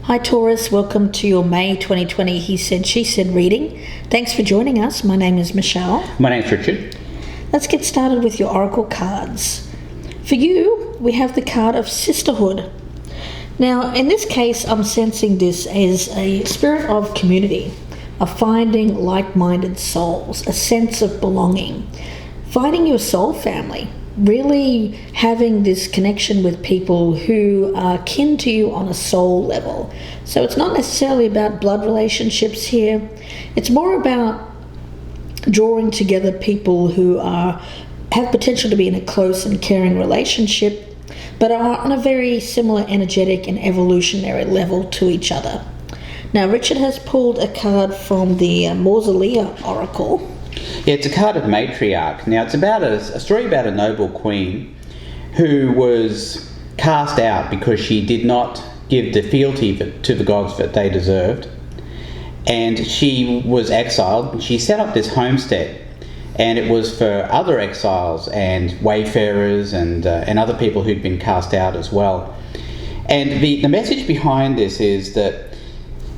Hi Taurus, welcome to your May 2020 He Said, She Said reading. Thanks for joining us. My name is Michelle. My name's Richard. Let's get started with your oracle cards. For you, we have the card of sisterhood. Now, in this case, I'm sensing this as a spirit of community, of finding like-minded souls, a sense of belonging, finding your soul family, really having this connection with people who are kin to you on a soul level. So it's not necessarily about blood relationships here. It's more about drawing together people who have potential to be in a close and caring relationship, but are on a very similar energetic and evolutionary level to each other. Now, Richard has pulled a card from the Mausolea Oracle. Yeah, it's a card of matriarch. Now, it's about a story about a noble queen who was cast out because she did not give the fealty to the gods that they deserved. And she was exiled. She set up this homestead, and it was for other exiles and wayfarers and other people who'd been cast out as well. And the message behind this is that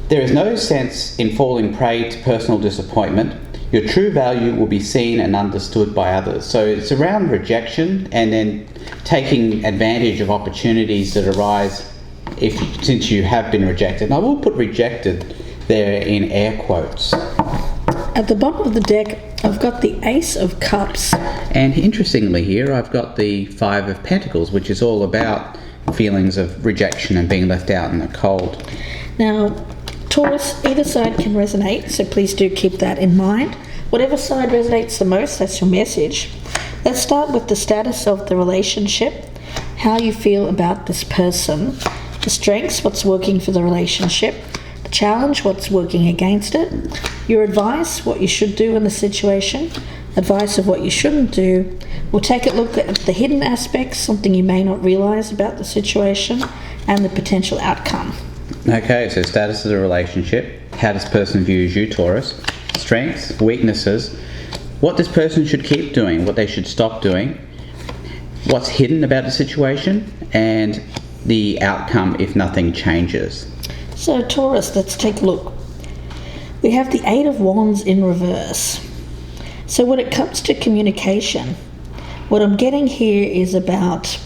there is no sense in falling prey to personal disappointment. Your true value will be seen and understood by others. So it's around rejection and then taking advantage of opportunities that arise since you have been rejected. And I will put rejected there in air quotes. At the bottom of the deck, I've got the Ace of Cups. And interestingly here, I've got the Five of Pentacles, which is all about feelings of rejection and being left out in the cold. Now, Taurus, either side can resonate, so please do keep that in mind. Whatever side resonates the most, that's your message. Let's start with the status of the relationship, how you feel about this person, the strengths, what's working for the relationship, the challenge, what's working against it, your advice, what you should do in the situation, advice of what you shouldn't do. We'll take a look at the hidden aspects, something you may not realize about the situation, and the potential outcome. Okay, so status of the relationship, how this person views you, Taurus, strengths, weaknesses, what this person should keep doing, what they should stop doing, what's hidden about the situation, and the outcome if nothing changes. So Taurus, let's take a look. We have the Eight of Wands in reverse. So when it comes to communication, what I'm getting here is about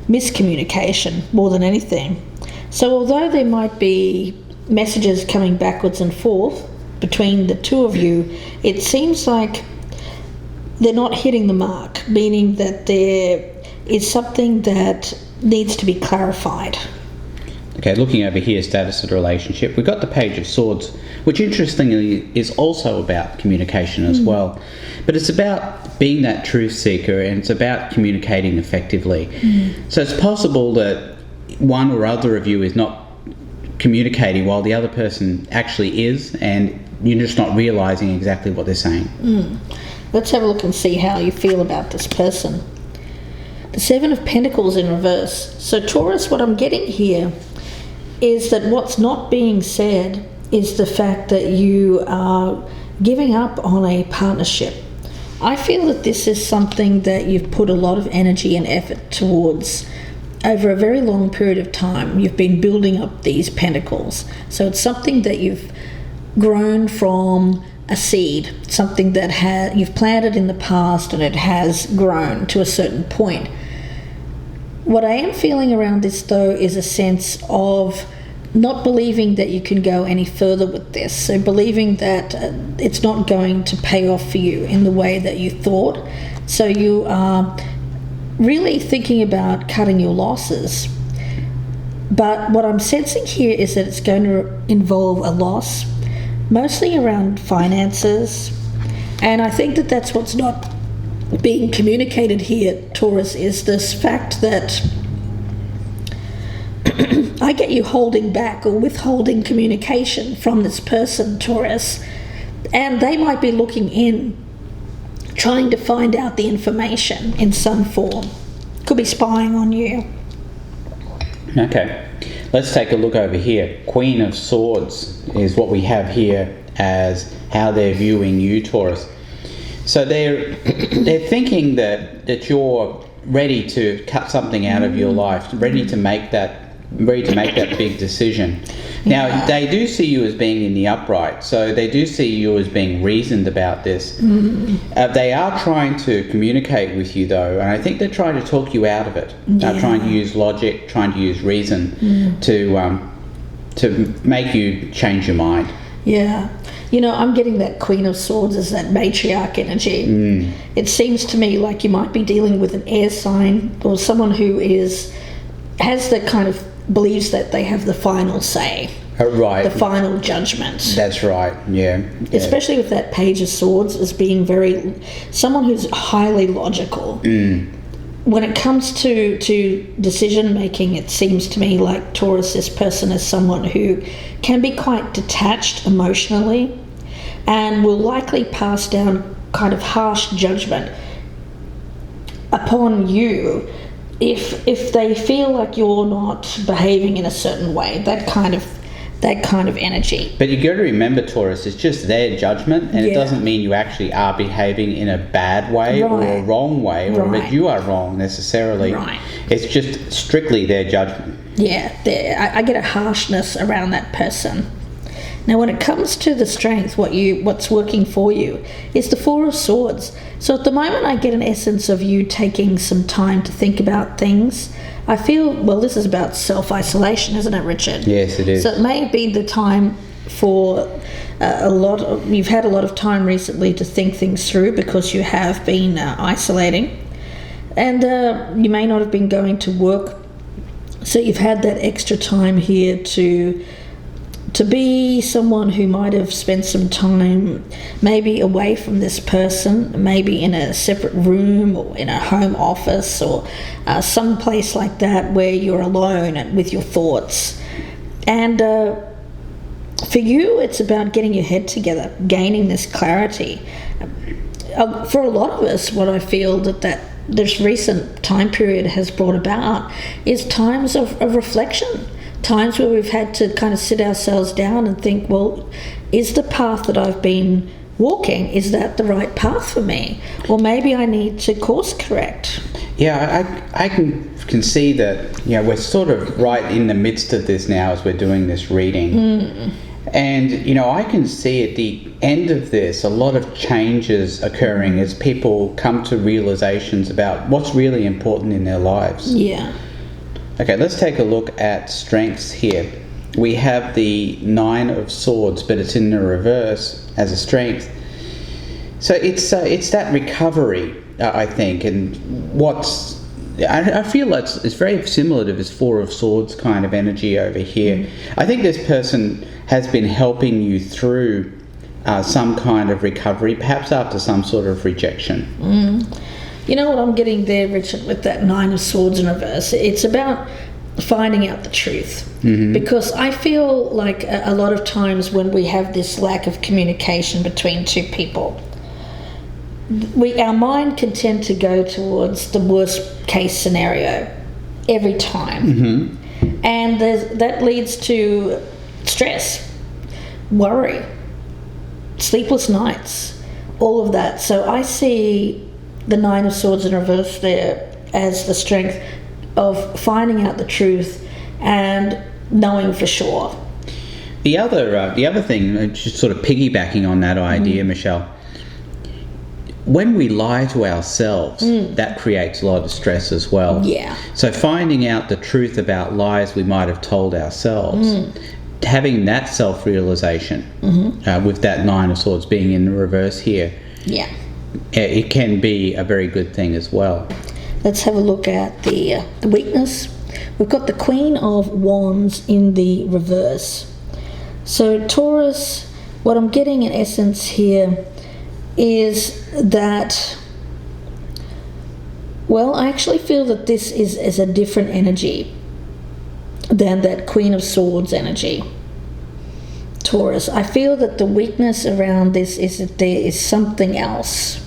miscommunication more than anything. So although there might be messages coming backwards and forth between the two of you, it seems like they're not hitting the mark, meaning that there is something that needs to be clarified. Okay, looking over here, status of the relationship, we've got the Page of Swords, which interestingly is also about communication as well. But it's about being that truth seeker, and it's about communicating effectively. So it's possible that one or other of you is not communicating while the other person actually is, and you're just not realizing exactly what they're saying. Let's have a look and see how you feel about this person. The Seven of Pentacles in reverse. So Taurus, what I'm getting here is that what's not being said is the fact that you are giving up on a partnership. I feel that this is something that you've put a lot of energy and effort towards over a very long period of time. You've been building up these pentacles. So it's something that you've grown from a seed, something that you've planted in the past and it has grown to a certain point. What I am feeling around this though is a sense of not believing that you can go any further with this. So believing that it's not going to pay off for you in the way that you thought. So you are really thinking about cutting your losses. But what I'm sensing here is that it's going to involve a loss, mostly around finances. And I think that that's what's not being communicated here, Taurus, is this fact that I get you holding back or withholding communication from this person, Taurus. And they might be looking in, trying to find out the information in some form. Could be spying on you. Okay, let's take a look over here. Queen of Swords is what we have here as how they're viewing you, Taurus. So they're thinking that you're ready to cut something out of your life, ready to make that ready to make that big decision. Now, they do see you as being in the upright, so they do see you as being reasoned about this. They are trying to communicate with you, though, and I think they're trying to talk you out of it. They're trying to use logic, trying to use reason to make you change your mind. Yeah. You know, I'm getting that Queen of Swords as that matriarch energy. It seems to me like you might be dealing with an air sign or someone who has the kind of believes that they have the final say. Right. The final judgment. That's right, yeah. Especially with that Page of Swords as being someone who's highly logical. When it comes to decision making, it seems to me like Taurus, this person, is someone who can be quite detached emotionally and will likely pass down kind of harsh judgment upon you if they feel like you're not behaving in a certain way. That kind of energy. But you got to remember, Taurus, it's just their judgment, and it doesn't mean you actually are behaving in a bad way or a wrong way, or that you are wrong necessarily. Right. It's just strictly their judgment. Yeah, I get a harshness around that person. Now, when it comes to the strength, what's working for you is the Four of Swords. So at the moment, I get an essence of you taking some time to think about things. I feel, well, this is about self-isolation, isn't it, Richard? Yes, it is. So it may be the time for you've had a lot of time recently to think things through because you have been isolating. And you may not have been going to work. So you've had that extra time here to be someone who might have spent some time maybe away from this person, maybe in a separate room or in a home office or some place like that where you're alone and with your thoughts. And for you, it's about getting your head together, gaining this clarity. For a lot of us, what I feel that this recent time period has brought about is times of reflection. Times where we've had to kind of sit ourselves down and think, well, is the path that I've been walking, is that the right path for me? Or maybe I need to course correct. Yeah, I can see that, we're sort of right in the midst of this now as we're doing this reading. And, I can see at the end of this a lot of changes occurring as people come to realizations about what's really important in their lives. Yeah. Okay, let's take a look at strengths here. We have the Nine of Swords, but it's in the reverse as a strength. So it's that recovery, I think, and I feel it's very similar to this Four of Swords kind of energy over here. I think this person has been helping you through some kind of recovery, perhaps after some sort of rejection. You know what I'm getting there, Richard, with that Nine of Swords in reverse? It's about finding out the truth. Because I feel like a lot of times when we have this lack of communication between two people, our mind can tend to go towards the worst case scenario every time. And that leads to stress, worry, sleepless nights, all of that. So I see the Nine of Swords in reverse there as the strength of finding out the truth and knowing for sure. The other thing, just sort of piggybacking on that idea, Michelle, when we lie to ourselves, that creates a lot of stress as well. Yeah. So finding out the truth about lies we might have told ourselves, having that self-realization with that Nine of Swords being in the reverse here, it can be a very good thing as well. Let's have a look at the weakness. We've got the Queen of Wands in the reverse. So Taurus, what I'm getting in essence here is that, well, I actually feel that this is a different energy than that Queen of Swords energy. Taurus, I feel that the weakness around this is that there is something else.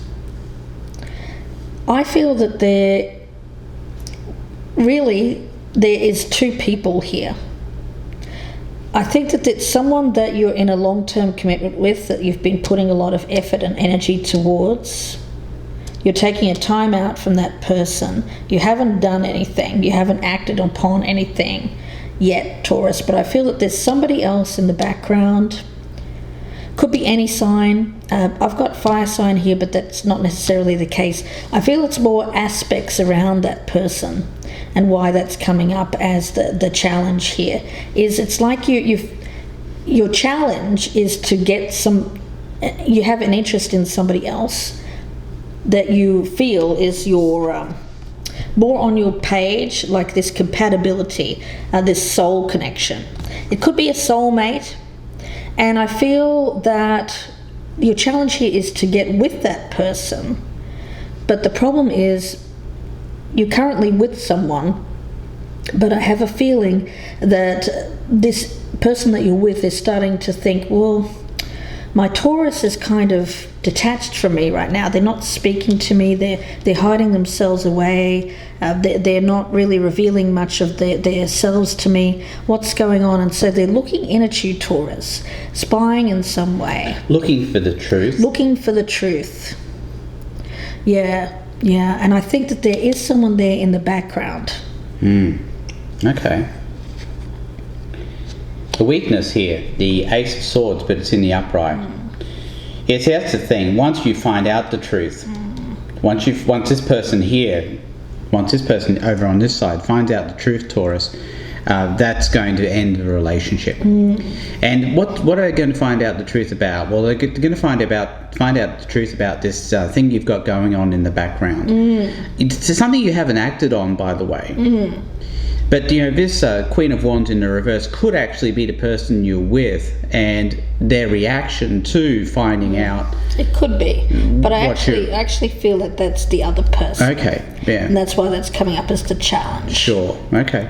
I feel that there is two people here. I think that it's someone that you're in a long-term commitment with, that you've been putting a lot of effort and energy towards. You're taking a time out from that person. You haven't done anything. You haven't acted upon anything. yet, Taurus, but I feel that there's somebody else in the background. Could be any sign. I've got fire sign here, but that's not necessarily the case. I feel it's more aspects around that person, and why that's coming up as the challenge here is it's like your challenge is to get you have an interest in somebody else that you feel is your more on your page, like this compatibility, this soul connection. It could be a soulmate. And I feel that your challenge here is to get with that person. But the problem is you're currently with someone, but I have a feeling that this person that you're with is starting to think, well, my Taurus is kind of detached from me right now. They're not speaking to me. They're hiding themselves away. They're not really revealing much of their selves to me. What's going on? And so they're looking in at you, Taurus, spying in some way. Looking for the truth. Looking for the truth. Yeah. And I think that there is someone there in the background. Okay. The weakness here, the Ace of Swords, but it's in the upright. That's the thing. Once you find out the truth, once this person over on this side finds out the truth, Taurus, that's going to end the relationship. And what are they going to find out the truth about? Well, they're going to find out the truth about this thing you've got going on in the background. It's something you haven't acted on, by the way. But this Queen of Wands in the reverse could actually be the person you're with, and their reaction to finding out. It could be, but I actually feel that that's the other person. Okay, yeah. And that's why that's coming up as the challenge. Sure. Okay.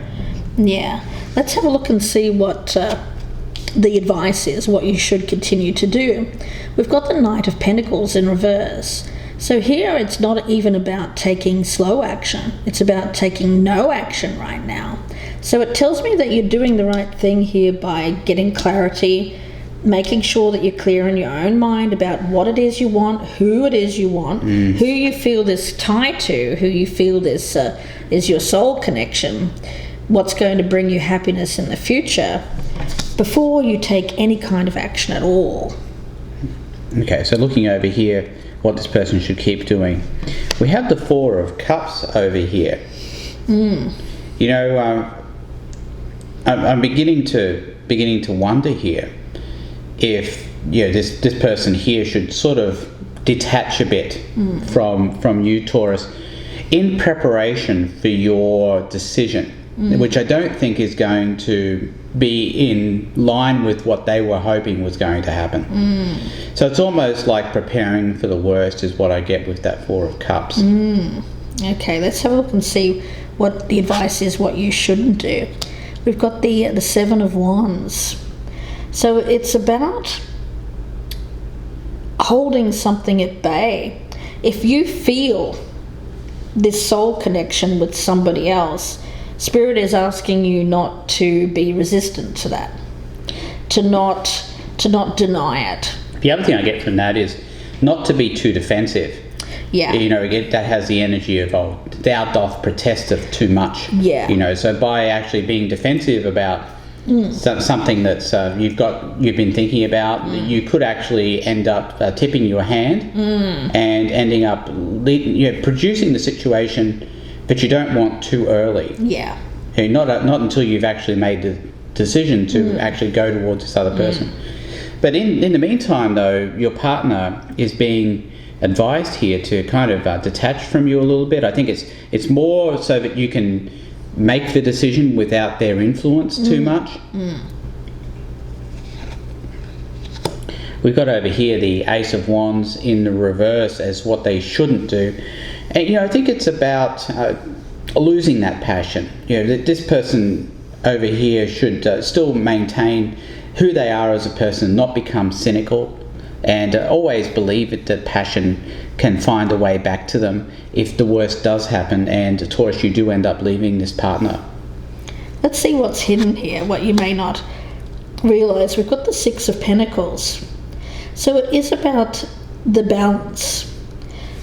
Yeah. Let's have a look and see what the advice is, what you should continue to do. We've got the Knight of Pentacles in reverse. So here it's not even about taking slow action. It's about taking no action right now. So it tells me that you're doing the right thing here by getting clarity, making sure that you're clear in your own mind about what it is you want, who it is you want, who you feel this tie to, who you feel this is your soul connection, what's going to bring you happiness in the future, before you take any kind of action at all. Okay, so looking over here, what this person should keep doing. We have the Four of Cups over here. I'm beginning to wonder here if this person here should sort of detach a bit from you, Taurus, in preparation for your decision, which I don't think is going to be in line with what they were hoping was going to happen. So it's almost like preparing for the worst is what I get with that Four of Cups. Okay, let's have a look and see what the advice is, what you shouldn't do. We've got the Seven of Wands. So it's about holding something at bay. If you feel this soul connection with somebody else, Spirit is asking you not to be resistant to that, to not deny it. The other thing I get from that is not to be too defensive. Yeah. That has the energy of, thou doth protesteth too much. Yeah. So by actually being defensive about something that's you've been thinking about, you could actually end up tipping your hand and ending up producing the situation that you don't want too early. Yeah. Not until you've actually made the decision to actually go towards this other person. But in the meantime, though, your partner is being advised here to kind of detach from you a little bit. I think it's more so that you can make the decision without their influence too much. We've got over here the Ace of Wands in the reverse as what they shouldn't do. And I think it's about losing that passion. That this person over here should still maintain who they are as a person, not become cynical, and always believe that passion can find a way back to them if the worst does happen, and Taurus, you do end up leaving this partner. Let's see what's hidden here, what you may not realise. We've got the Six of Pentacles. So it is about the balance.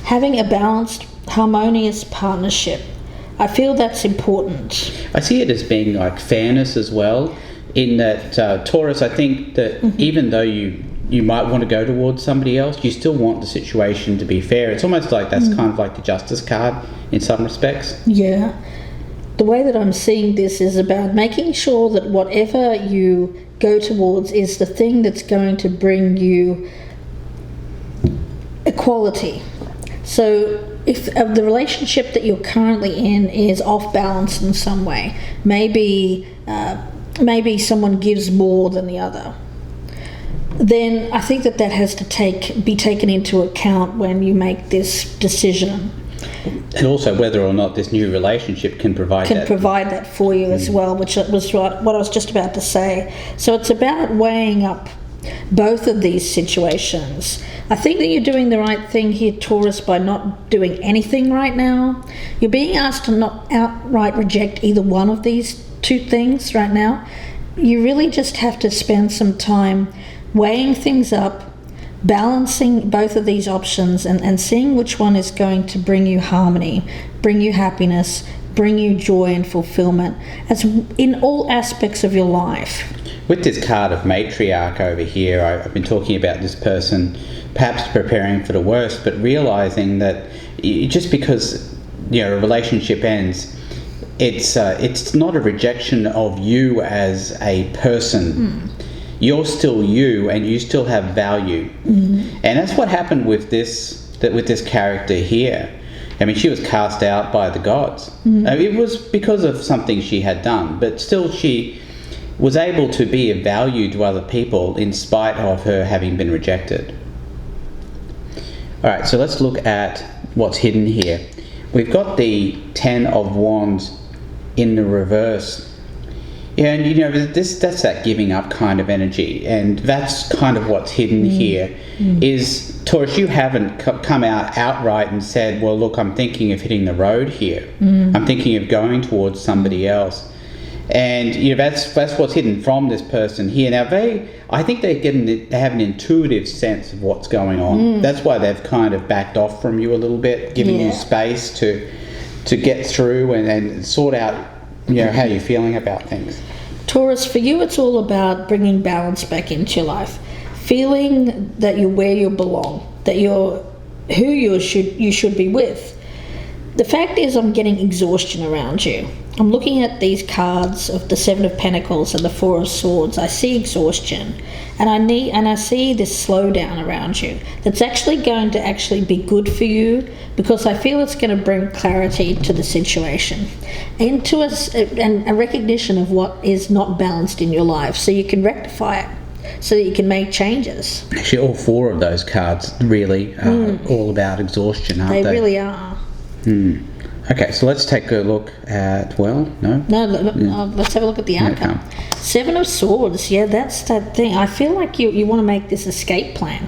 Having a balanced, harmonious partnership I feel that's important. I see it as being like fairness as well, in that Taurus, I think that even though you might want to go towards somebody else, you still want the situation to be fair. It's almost like that's kind of like the Justice card in some respects. Yeah. The way that I'm seeing this is about making sure that whatever you go towards is the thing that's going to bring you equality. So if the relationship that you're currently in is off balance in some way, maybe someone gives more than the other, then I think that has to be taken into account when you make this decision. And also whether or not this new relationship can provide that for you as well, which was what I was just about to say. So it's about weighing up both of these situations. I think that you're doing the right thing here, Taurus, by not doing anything right now. You're being asked to not outright reject either one of these two things right now. You really just have to spend some time weighing things up, balancing both of these options, and seeing which one is going to bring you harmony, bring you happiness, bring you joy and fulfillment, as in all aspects of your life. With this card of matriarch over here, I've been talking about this person perhaps preparing for the worst, but realizing that just because a relationship ends, it's not a rejection of you as a person. You're still you, and you still have value. And that's what happened with this character here. I mean, she was cast out by the gods. It was because of something she had done, but still she was able to be of value to other people in spite of her having been rejected. All right, so let's look at what's hidden here. We've got the 10 of Wands in the reverse. Yeah, and that's that giving up kind of energy, and that's kind of what's hidden here. Is Taurus, you haven't come out outright and said, well, look, I'm thinking of hitting the road here. I'm thinking of going towards somebody else. And that's what's hidden from this person here. Now I think they have an intuitive sense of what's going on. That's why they've kind of backed off from you a little bit, giving you space to get through and sort out how you're feeling about things. Taurus, for you it's all about bringing balance back into your life, feeling that you're where you belong, that you're who you should be with. The fact is, I'm getting exhaustion around you. I'm looking at these cards of the 7 of Pentacles and the 4 of Swords. I see exhaustion, and I see this slowdown around you. That's actually going to be good for you, because I feel it's going to bring clarity to the situation, and a recognition of what is not balanced in your life, so you can rectify it, so that you can make changes. Actually, all 4 of those cards really are all about exhaustion, aren't they? They really are. Okay, so let's take a look at, let's have a look at the outcome. 7 of Swords, that's that thing. I feel like you want to make this escape plan,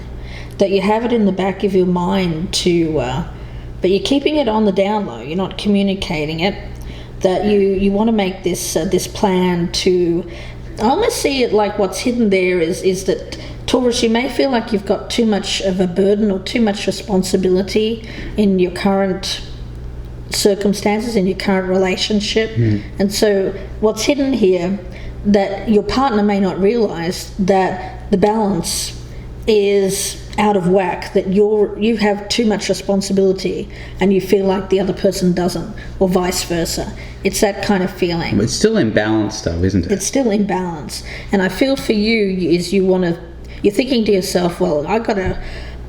that you have it in the back of your mind but you're keeping it on the down low. You're not communicating it. That you want to make this plan to. I almost see it like what's hidden there is that, Taurus, you may feel like you've got too much of a burden or too much responsibility in your current circumstances, in your current relationship. And so what's hidden here, that your partner may not realize that the balance is out of whack, that you have too much responsibility and you feel like the other person doesn't, or vice versa. It's that kind of feeling. It's still in balance though, isn't it? It's still in balance. And I feel for you is you're thinking to yourself, well,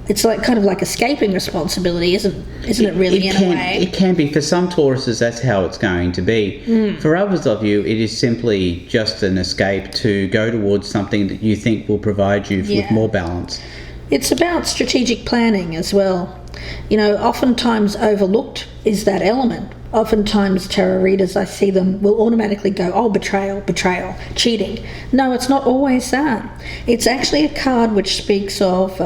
it's like kind of like escaping responsibility, isn't it really, in a way? It can be. For some Tauruses, that's how it's going to be. For others of you, it is simply just an escape to go towards something that you think will provide you with more balance. It's about strategic planning as well. Oftentimes overlooked is that element. Oftentimes tarot readers, I see them, will automatically go, oh, betrayal, cheating. No, it's not always that. It's actually a card which speaks of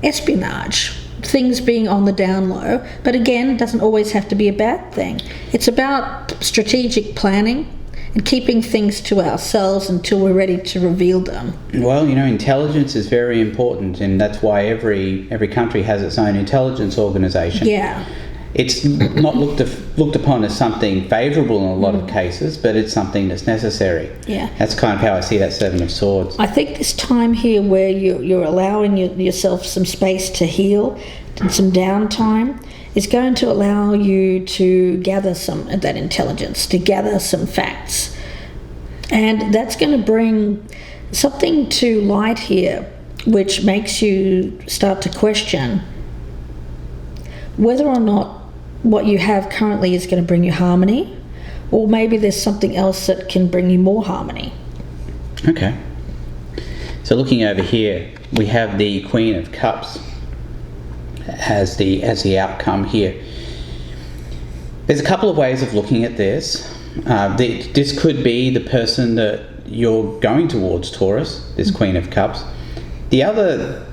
espionage, things being on the down low. But again, it doesn't always have to be a bad thing. It's about strategic planning and keeping things to ourselves until we're ready to reveal them. Well, intelligence is very important, and that's why every country has its own intelligence organisation. Yeah. it's not looked upon as something favourable in a lot of cases, but it's something that's necessary. Yeah. That's kind of how I see that Seven of Swords. I think this time here where you're allowing yourself some space to heal and some downtime is going to allow you to gather some of that intelligence, to gather some facts. And that's going to bring something to light here which makes you start to question whether or not what you have currently is going to bring you harmony, or maybe there's something else that can bring you more harmony. Okay. So looking over here, we have the Queen of Cups as the outcome here. There's a couple of ways of looking at this. This could be the person that you're going towards, Taurus, this Queen of Cups. The other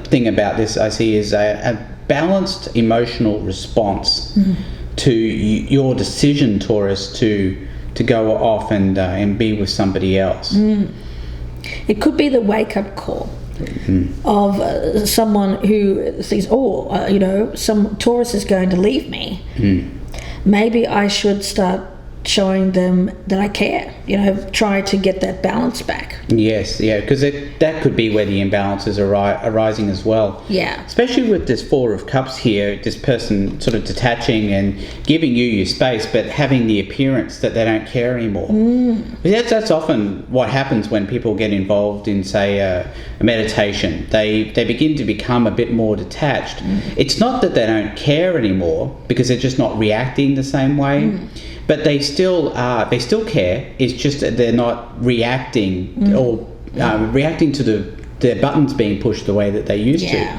thing about this I see is a balanced emotional response to your decision, Taurus, to go off and be with somebody else. It could be the wake-up call of someone who thinks, some Taurus is going to leave me. Maybe I should start showing them that I care, try to get that balance back. Yes, yeah, because that could be where the imbalances are arising as well. Yeah. Especially with this Four of Cups here, this person sort of detaching and giving you your space, but having the appearance that they don't care anymore. That's often what happens when people get involved in, say, a meditation. They begin to become a bit more detached. It's not that they don't care anymore, because they're just not reacting the same way. But they still care. It's just that they're not reacting or reacting to their buttons being pushed the way that they used to.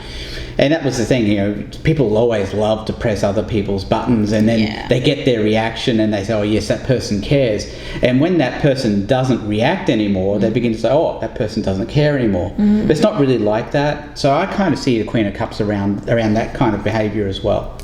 And that was the thing, people always love to press other people's buttons, and then they get their reaction and they say, oh yes, that person cares. And when that person doesn't react anymore, they begin to say, oh, that person doesn't care anymore. But it's not really like that. So I kind of see the Queen of Cups around that kind of behaviour as well.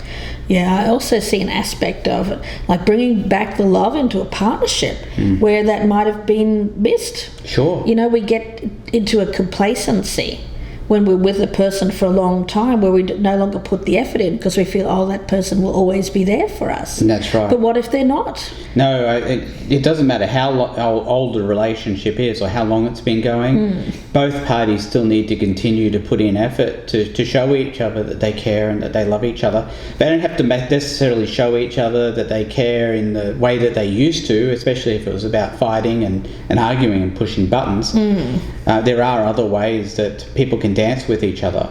Yeah, I also see an aspect of it, like bringing back the love into a partnership where that might have been missed. Sure. We get into a complacency when we're with a person for a long time where we no longer put the effort in because we feel, oh, that person will always be there for us. That's right. But what if they're not? No, it doesn't matter how old the relationship is or how long it's been going. Both parties still need to continue to put in effort to show each other that they care and that they love each other. They don't have to necessarily show each other that they care in the way that they used to, especially if it was about fighting and arguing and pushing buttons. There are other ways that people can dance with each other.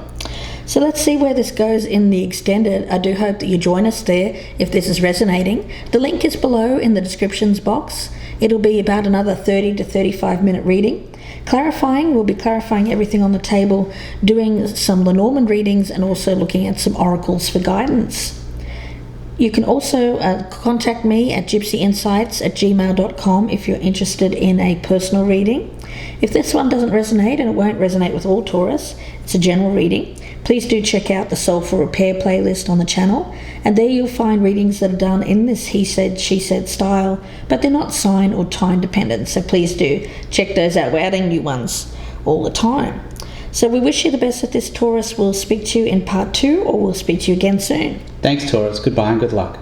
So let's see where this goes in the extended. I do hope that you join us there if this is resonating. The link is below in the descriptions box. It'll be about another 30 to 35 minute reading. We'll be clarifying everything on the table, doing some Lenormand readings and also looking at some oracles for guidance. You can also contact me at gypsyinsights@gmail.com if you're interested in a personal reading. If this one doesn't resonate, and it won't resonate with all Taurus, it's a general reading, please do check out the Soulful Repair playlist on the channel, and there you'll find readings that are done in this he said, she said style, but they're not sign or time dependent, so please do check those out. We're adding new ones all the time. So we wish you the best at this, Taurus. We'll speak to you in part 2, or we'll speak to you again soon. Thanks, Taurus. Goodbye and good luck.